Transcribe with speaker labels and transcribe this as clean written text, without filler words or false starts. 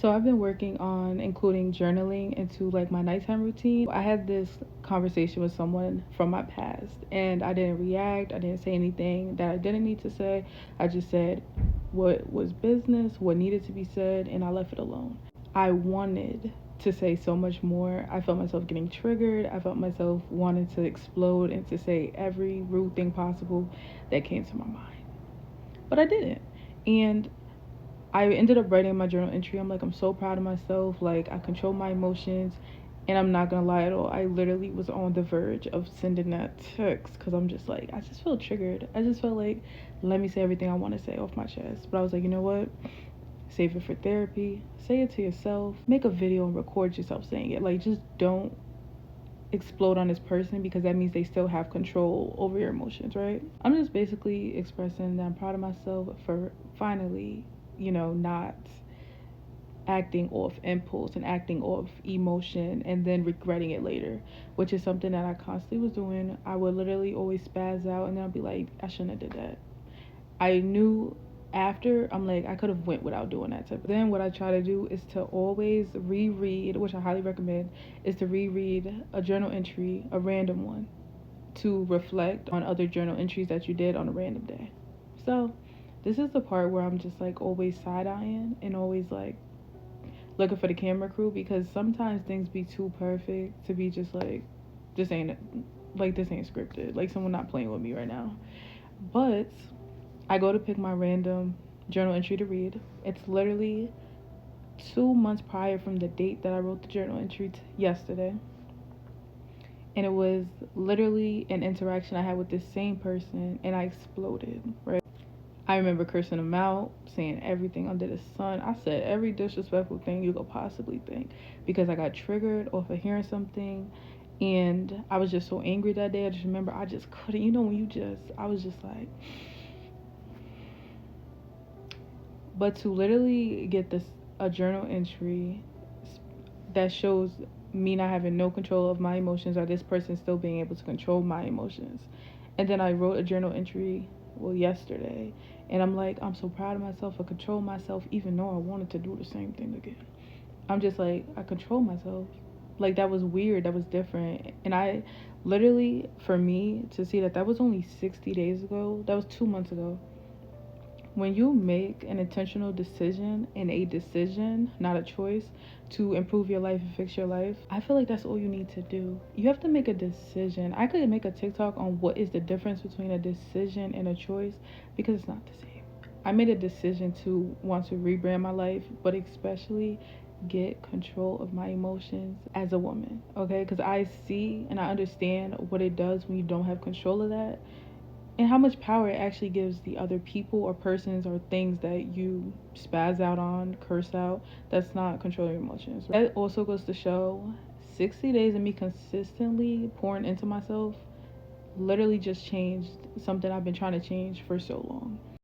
Speaker 1: So I've been working on including journaling into like my nighttime routine. I had this conversation with someone from my past and I didn't react. I didn't say anything that I didn't need to say. I just said what was business, what needed to be said, and I left it alone. I wanted to say so much more. I felt myself getting triggered. I felt myself wanting to explode and to say every rude thing possible that came to my mind. But I didn't. And I ended up writing my journal entry. I'm like, I'm so proud of myself. Like, I control my emotions. And I'm not gonna lie at all. I literally was on the verge of sending that text because I'm just like, I just feel triggered. I just felt like, let me say everything I want to say off my chest. But I was like, you know what? Save it for therapy. Say it to yourself. Make a video and record yourself saying it. Like, just don't explode on this person because that means they still have control over your emotions, right? I'm just basically expressing that I'm proud of myself for finally, not acting off impulse and acting off emotion and then regretting it later, which is something that I constantly was doing. I would literally always spaz out and then I'd be like, I shouldn't have did that. I knew after, I'm like, I could have went without doing that type. Then what I try to do is to always reread, which I highly recommend, is to reread a journal entry, a random one, to reflect on other journal entries that you did on a random day. So this is the part where I'm just like always side-eyeing and always like looking for the camera crew because sometimes things be too perfect to be just like, this ain't scripted. Like someone not playing with me right now. But I go to pick my random journal entry to read. It's literally 2 months prior from the date that I wrote the journal entry yesterday. And it was literally an interaction I had with this same person and I exploded, right? I remember cursing him out, saying everything under the sun. I said every disrespectful thing you could possibly think because I got triggered off of hearing something and I was just so angry that day. I just remember I just couldn't, I was just like, but to literally get a journal entry that shows me not having no control of my emotions or this person still being able to control my emotions. And then I wrote a journal entry, yesterday, and I'm like, I'm so proud of myself for control myself even though I wanted to do the same thing again. I'm just like, I control myself. Like that was weird, that was different. And I literally, for me to see that was only 60 days ago, that was 2 months ago. When you make an intentional decision and a decision, not a choice, to improve your life and fix your life, I feel like that's all you need to do. You have to make a decision. I could make a TikTok on what is the difference between a decision and a choice because it's not the same. I made a decision to want to rebrand my life, but especially get control of my emotions as a woman, okay? Because I see and I understand what it does when you don't have control of that and how much power it actually gives the other people or persons or things that you spaz out on, curse out, that's not controlling your emotions. That also goes to show 60 days of me consistently pouring into myself literally just changed something I've been trying to change for so long.